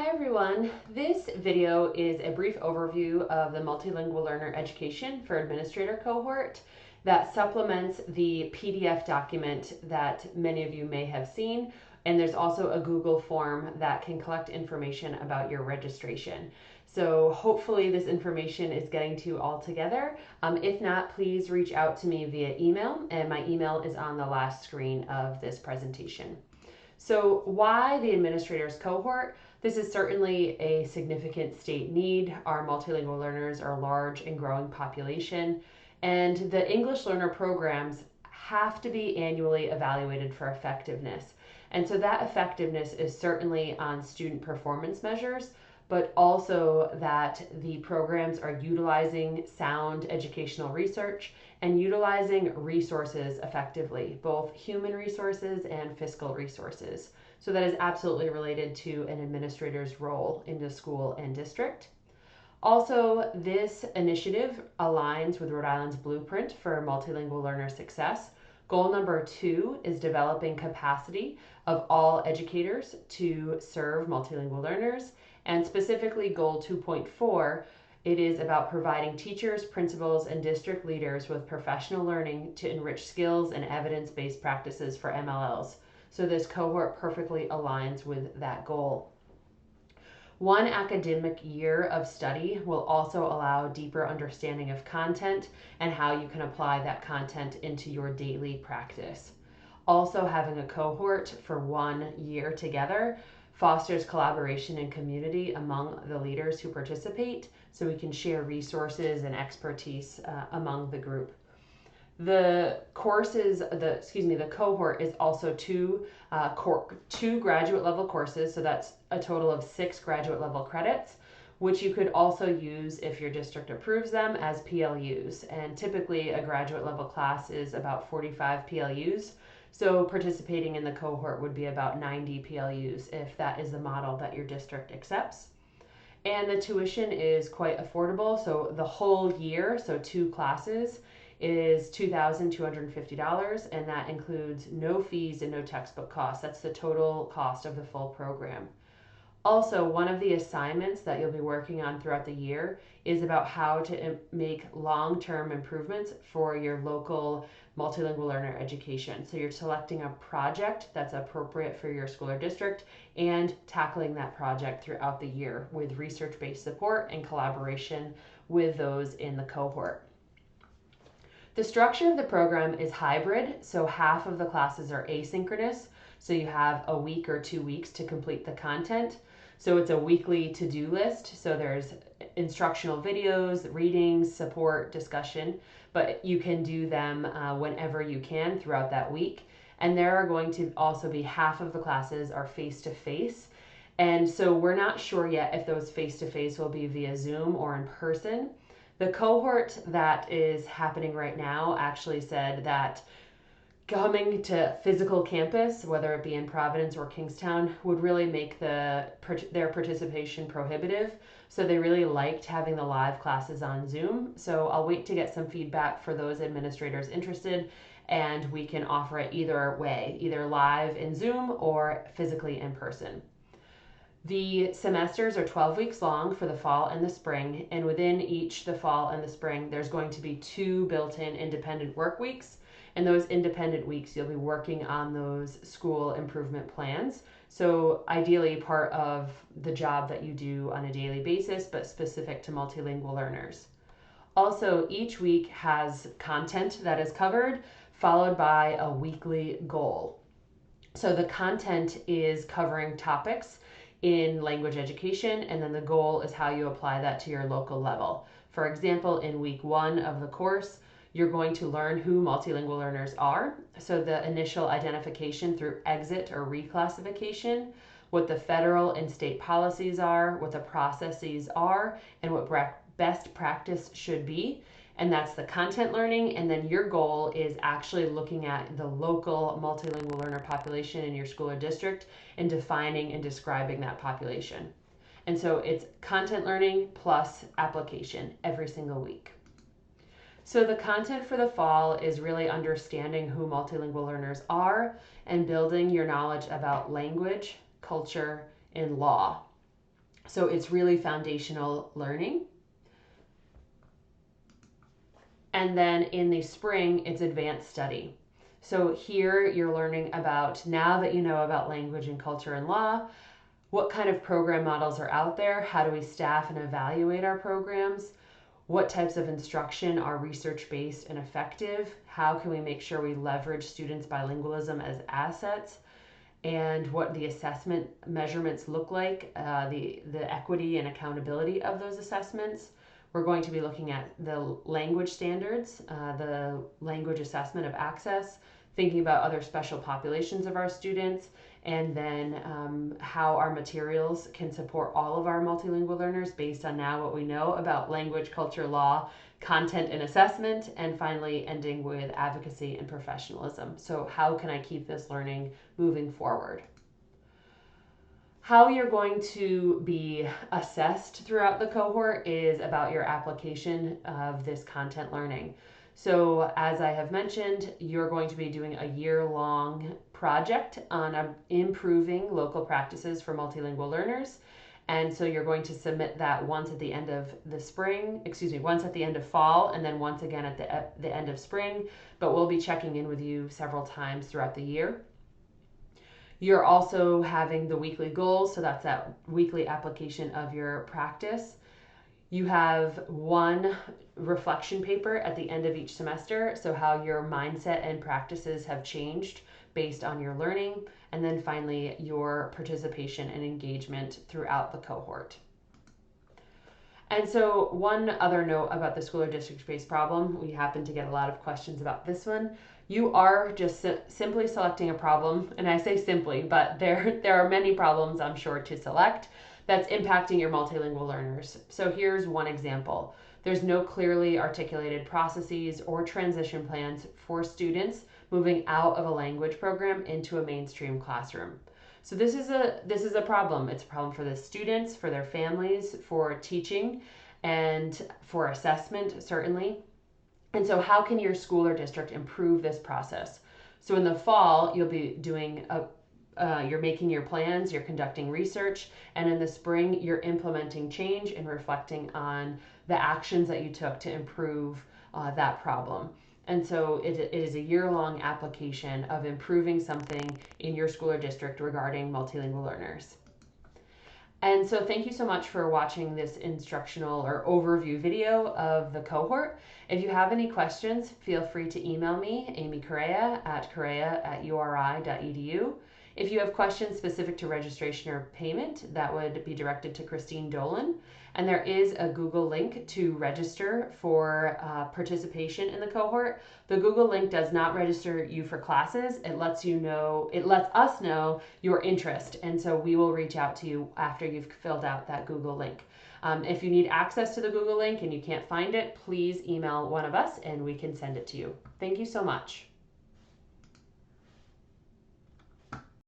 Hi everyone, this video is a brief overview of the Multilingual Learner Education for Administrator cohort that supplements the PDF document that many of you may have seen, and there's also a Google form that can collect information about your registration. So hopefully this information is getting to you all together. If not, please reach out to me via email, and my email is on the last screen of this presentation. So why the administrators cohort? This is certainly a significant state need. Our multilingual learners are a large and growing population, and the English learner programs have to be annually evaluated for effectiveness. And so that effectiveness is certainly on student performance measures, but also that the programs are utilizing sound educational research and utilizing resources effectively, both human resources and fiscal resources. So that is absolutely related to an administrator's role in the school and district. Also, this initiative aligns with Rhode Island's blueprint for multilingual learner success. Goal number 2 is developing capacity of all educators to serve multilingual learners. And specifically, goal 2.4, it is about providing teachers, principals, and district leaders with professional learning to enrich skills and evidence-based practices for MLLs. So this cohort perfectly aligns with that goal. One academic year of study will also allow deeper understanding of content and how you can apply that content into your daily practice. Also, having a cohort for 1 year together fosters collaboration and community among the leaders who participate, so we can share resources and expertise among the group. The cohort is also two graduate level courses, so that's a total of 6 graduate level credits, which you could also use if your district approves them as PLUs. And typically a graduate level class is about 45 PLUs, so participating in the cohort would be about 90 PLUs if that is the model that your district accepts. And the tuition is quite affordable, so the whole year, so 2 classes, is $2,250, and that includes no fees and no textbook costs. That's the total cost of the full program. Also, one of the assignments that you'll be working on throughout the year is about how to make long-term improvements for your local multilingual learner education. So you're selecting a project that's appropriate for your school or district and tackling that project throughout the year with research-based support and collaboration with those in the cohort. The structure of the program is hybrid, so half of the classes are asynchronous, so you have a week or 2 weeks to complete the content. So it's a weekly to-do list, so there's instructional videos, readings, support, discussion, but you can do them whenever you can throughout that week. And there are going to also be half of the classes are face-to-face, and so we're not sure yet if those face-to-face will be via Zoom or in person. The cohort that is happening right now actually said that coming to physical campus, whether it be in Providence or Kingstown, would really make their participation prohibitive. So they really liked having the live classes on Zoom. So I'll wait to get some feedback for those administrators interested, and we can offer it either way, either live in Zoom or physically in person. The semesters are 12 weeks long for the fall and the spring, and within each, the fall and the spring, there's going to be 2 built-in independent work weeks. And those independent weeks, you'll be working on those school improvement plans. So ideally part of the job that you do on a daily basis, but specific to multilingual learners. Also, each week has content that is covered, followed by a weekly goal. So the content is covering topics in language education, and then the goal is how you apply that to your local level. For example, in week 1 of the course, you're going to learn who multilingual learners are. So the initial identification through exit or reclassification, what the federal and state policies are, what the processes are, and what best practice should be. And that's the content learning. And then your goal is actually looking at the local multilingual learner population in your school or district and defining and describing that population. And so it's content learning plus application every single week. So the content for the fall is really understanding who multilingual learners are and building your knowledge about language, culture, and law. So it's really foundational learning. And then in the spring, it's advanced study. So here you're learning about, now that you know about language and culture and law, what kind of program models are out there? How do we staff and evaluate our programs? What types of instruction are research-based and effective? How can we make sure we leverage students' bilingualism as assets? And what the assessment measurements look like, the equity and accountability of those assessments. We're going to be looking at the language standards, the language assessment of access, thinking about other special populations of our students, and then how our materials can support all of our multilingual learners based on now what we know about language, culture, law, content, and assessment, and finally ending with advocacy and professionalism. So how can I keep this learning moving forward? How you're going to be assessed throughout the cohort is about your application of this content learning. So as I have mentioned, you're going to be doing a year-long project on improving local practices for multilingual learners. And so you're going to submit that once at the end of the spring, once at the end of fall, and then once again at the end of spring. But we'll be checking in with you several times throughout the year. You're also having the weekly goals, so that's that weekly application of your practice. You have one reflection paper at the end of each semester, so how your mindset and practices have changed based on your learning, and then finally your participation and engagement throughout the cohort. And so one other note about the school or district-based problem, we happen to get a lot of questions about this one. You are just simply selecting a problem, and I say simply, but there are many problems I'm sure to select that's impacting your multilingual learners. So here's one example. There's no clearly articulated processes or transition plans for students moving out of a language program into a mainstream classroom. So this is a problem. It's a problem for the students, for their families, for teaching, and for assessment, certainly. And so how can your school or district improve this process? So in the fall, you'll be doing you're making your plans, you're conducting research, and in the spring, you're implementing change and reflecting on the actions that you took to improve that problem. And so it is a year-long application of improving something in your school or district regarding multilingual learners. And so thank you so much for watching this instructional or overview video of the cohort. If you have any questions, feel free to email me, Amy Correa at correa@uri.edu. If you have questions specific to registration or payment, that would be directed to Christine Dolan. And there is a Google link to register for participation in the cohort. The Google link does not register you for classes. It lets us know your interest. And so we will reach out to you after you've filled out that Google link. If you need access to the Google link and you can't find it, please email one of us and we can send it to you. Thank you so much.